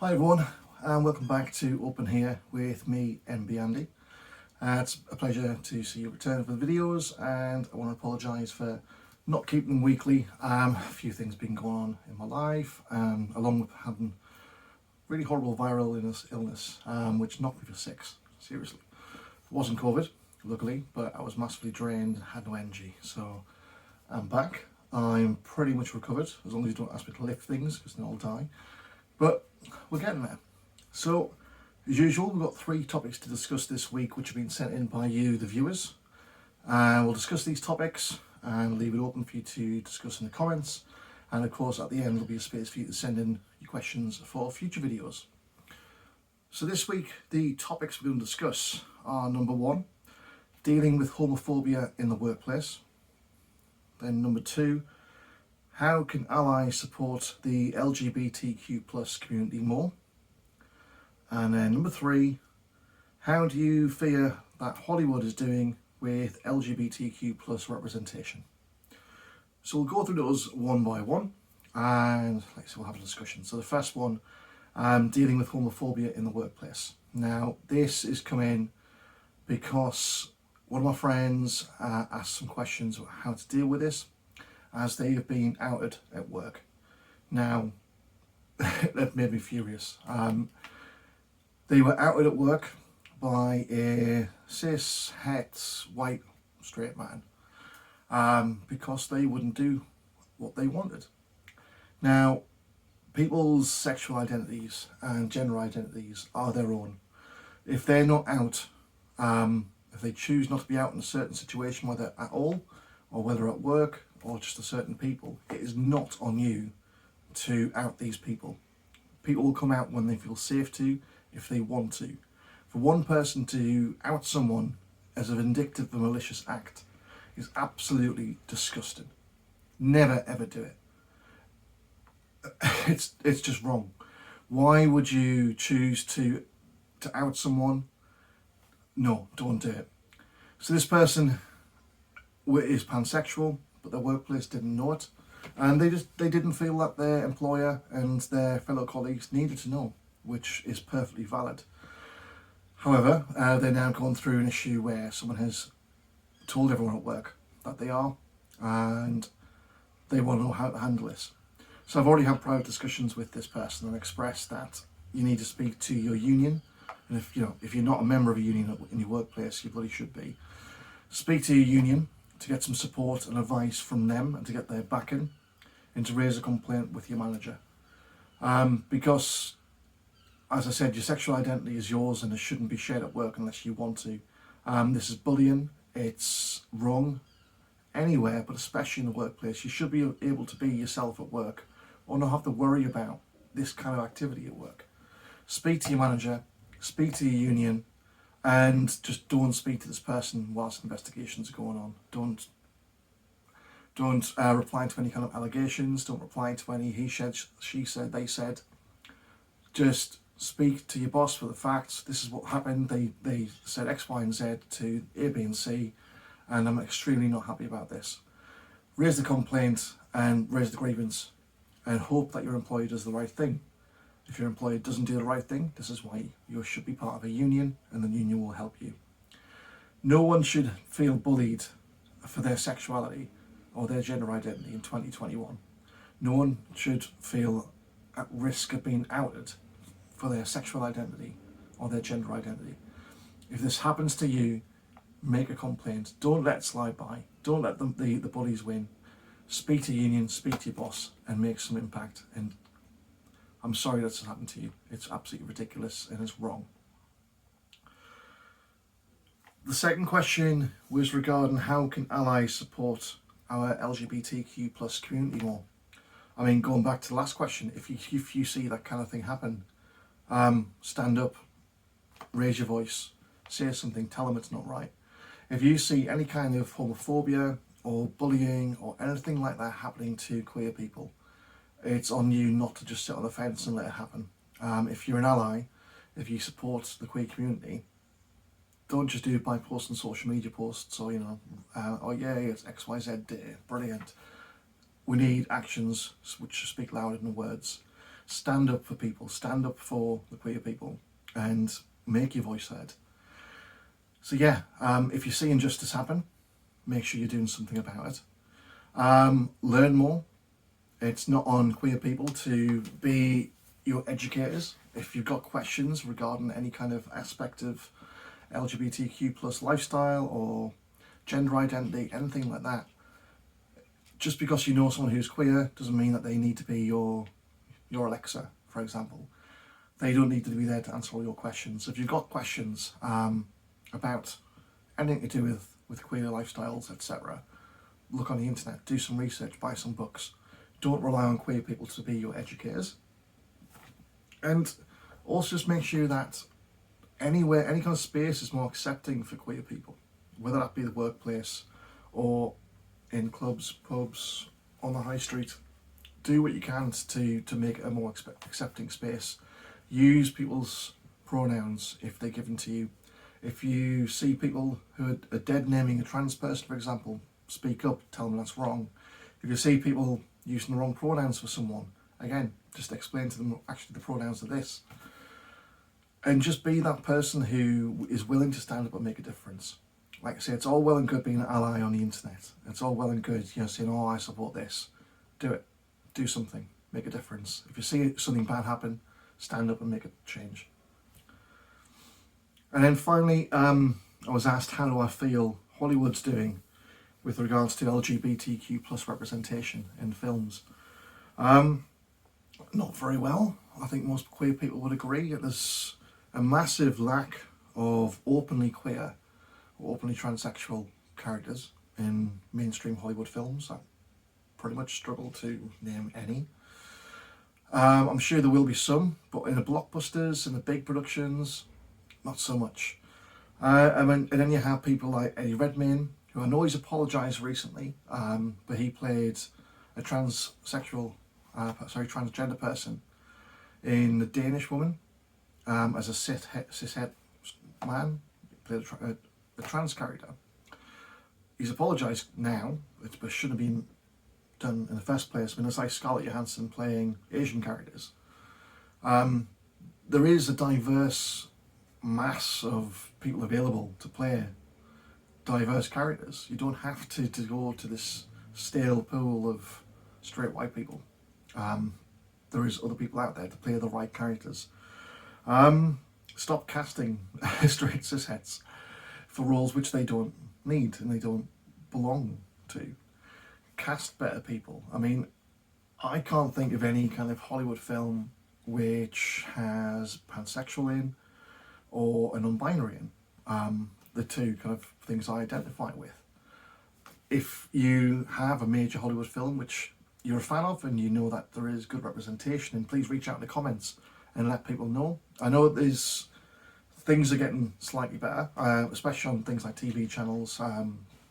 Hi everyone, and welcome back to Open Here with me, Enby. It's a pleasure to see you return for the videos, and I want to apologise for not keeping them weekly. A few things been going on in my life, along with having really horrible viral illness, which knocked me for six, seriously. It wasn't COVID, luckily, but I was massively drained, had no energy, so I'm back. I'm pretty much recovered, as long as you don't ask me to lift things, because then I'll die. But we're getting there. So, as usual, we've got 3 topics to discuss this week, which have been sent in by you, the viewers. We'll discuss these topics and leave it open for you to discuss in the comments. And of course, at the end, there'll be a space for you to send in your questions for future videos. So this week, the topics we're going to discuss are: number 1, dealing with homophobia in the workplace. Then number 2, how can allies support the LGBTQ+ community more? And then number 3, how do you fear that Hollywood is doing with LGBTQ+ representation? So we'll go through those one by one, and we'll have a discussion. So the first one, dealing with homophobia in the workplace. Now, this is coming because one of my friends asked some questions about how to deal with this, as they have been outed at work. Now, that made me furious. They were outed at work by a cis, het, white, straight man, because they wouldn't do what they wanted. Now, people's sexual identities and gender identities are their own. If they're not out, if they choose not to be out in a certain situation, whether at all, or whether at work, or just to certain people, it is not on you to out these people. People will come out when they feel safe to, if they want to. For one person to out someone as a vindictive and malicious act is absolutely disgusting. Never ever do it. It's just wrong. Why would you choose to out someone? No, don't do it. So this person is pansexual, but their workplace didn't know it, and they didn't feel that their employer and their fellow colleagues needed to know, which is perfectly valid. However, they're now going through an issue where someone has told everyone at work that they are, and they want to know how to handle this. So I've already had private discussions with this person and expressed that you need to speak to your union, and if you're not a member of a union in your workplace, you bloody should be. Speak to your union to get some support and advice from them, and to get their backing, and to raise a complaint with your manager. Because, as I said, your sexual identity is yours, and it shouldn't be shared at work unless you want to. This is bullying. It's wrong anywhere, but especially in the workplace. You should be able to be yourself at work, or not have to worry about this kind of activity at work. Speak to your manager, speak to your union, and just don't speak to this person whilst investigations are going on. Don't reply to any kind of allegations. Don't reply to any he said, she said, they said. Just speak to your boss for the facts. This is what happened. They said X, Y, and Z to A, B, and C, and I'm extremely not happy about this. Raise the complaint and raise the grievance, and hope that your employer does the right thing. If your employer doesn't do the right thing, this is why you should be part of a union, and the union will help you. No one should feel bullied for their sexuality or their gender identity in 2021. No one should feel at risk of being outed for their sexual identity or their gender identity. If this happens to you, make a complaint. Don't let it slide by. Don't let the bullies win. Speak to your union, speak to your boss, and make some impact. And I'm sorry that's happened to you. It's absolutely ridiculous and it's wrong. The second question was regarding how can allies support our LGBTQ+ community more. I mean, going back to the last question, if you see that kind of thing happen, stand up, raise your voice, say something, tell them it's not right. If you see any kind of homophobia or bullying or anything like that happening to queer people, it's on you not to just sit on the fence and let it happen. If you're an ally, if you support the queer community, don't just do it by posting social media posts or, oh yeah, it's XYZ Day, brilliant. We need actions which speak louder than words. stand up for people, stand up for the queer people, and make your voice heard. So yeah, if you see injustice happen, make sure you're doing something about it. Learn more. It's not on queer people to be your educators. If you've got questions regarding any kind of aspect of LGBTQ plus lifestyle or gender identity, anything like that, just because you know someone who's queer doesn't mean that they need to be your Alexa, for example. They don't need to be there to answer all your questions. If you've got questions about anything to do with queer lifestyles, etc., look on the internet, do some research, buy some books. Don't rely on queer people to be your educators. And also just make sure that anywhere, any kind of space is more accepting for queer people, whether that be the workplace or in clubs, pubs, on the high street. Do what you can to make it a more accepting space. Use people's pronouns if they're given to you. If you see people who are dead naming a trans person, for example, speak up, tell them that's wrong. If you see people using the wrong pronouns for someone, again, just explain to them actually the pronouns are this. And just be that person who is willing to stand up and make a difference. Like I say, it's all well and good being an ally on the internet. It's all well and good, saying, oh, I support this. Do it. Do something. Make a difference. If you see something bad happen, stand up and make a change. And then finally, I was asked, how do I feel Hollywood's doing with regards to LGBTQ plus representation in films? Not very well. I think most queer people would agree that there's a massive lack of openly queer or openly transsexual characters in mainstream Hollywood films. I pretty much struggle to name any. I'm sure there will be some, but in the blockbusters and the big productions, not so much. And then you have people like Eddie Redmayne, who I know he's apologised recently, but he played a transgender person in The Danish Woman as a cishet man. He played a trans character. He's apologised now, but shouldn't have been done in the first place. I mean, it's like Scarlett Johansson playing Asian characters. There is a diverse mass of people available to play diverse characters. You don't have to go to this stale pool of straight white people. There is other people out there to play the right characters. Stop casting straight cisheads for roles which they don't need and they don't belong to. Cast better people. I mean, I can't think of any kind of Hollywood film which has pansexual in or a non-binary in. The two kind of things I identify with. If you have a major Hollywood film which you're a fan of and you know that there is good representation, then please reach out in the comments and let people know. I know things are getting slightly better, especially on things like TV channels,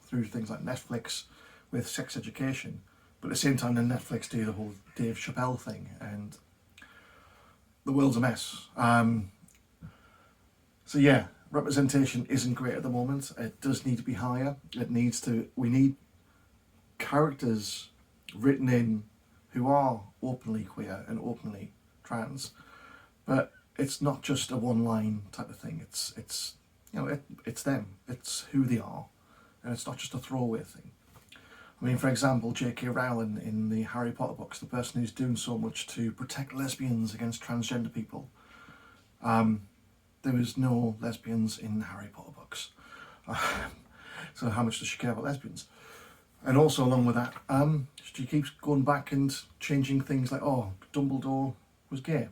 through things like Netflix with sex education. But at the same time, then Netflix do the whole Dave Chappelle thing, and the world's a mess. So yeah, representation isn't great at the moment. It does need to be higher. We need characters written in who are openly queer and openly trans, but it's not just a one-line type of thing. It's it's them. It's who they are, and it's not just a throwaway thing. I mean, for example, J.K. Rowling in the Harry Potter books, the person who's doing so much to protect lesbians against transgender people. There was no lesbians in the Harry Potter books. So how much does she care about lesbians? And also along with that, she keeps going back and changing things like, oh, Dumbledore was gay.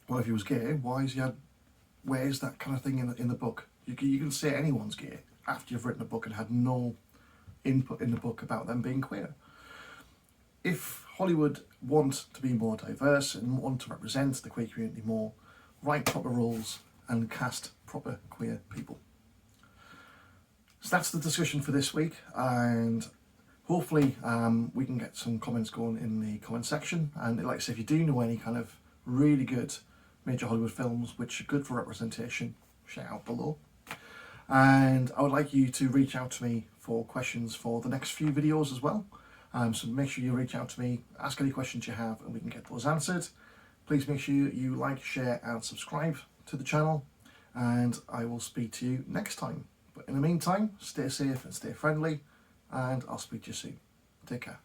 Well, if he was gay, where's that kind of thing in the book? You can say anyone's gay after you've written a book and had no input in the book about them being queer. If Hollywood want to be more diverse and want to represent the queer community more, write proper roles and cast proper queer people. So that's the discussion for this week, and hopefully we can get some comments going in the comment section. And like I say, if you do know any kind of really good major Hollywood films which are good for representation, shout out below. And I would like you to reach out to me for questions for the next few videos as well. So make sure you reach out to me, ask any questions you have, and we can get those answered. Please make sure you like, share and subscribe to the channel, and I will speak to you next time. But in the meantime, stay safe and stay friendly, and I'll speak to you soon. Take care.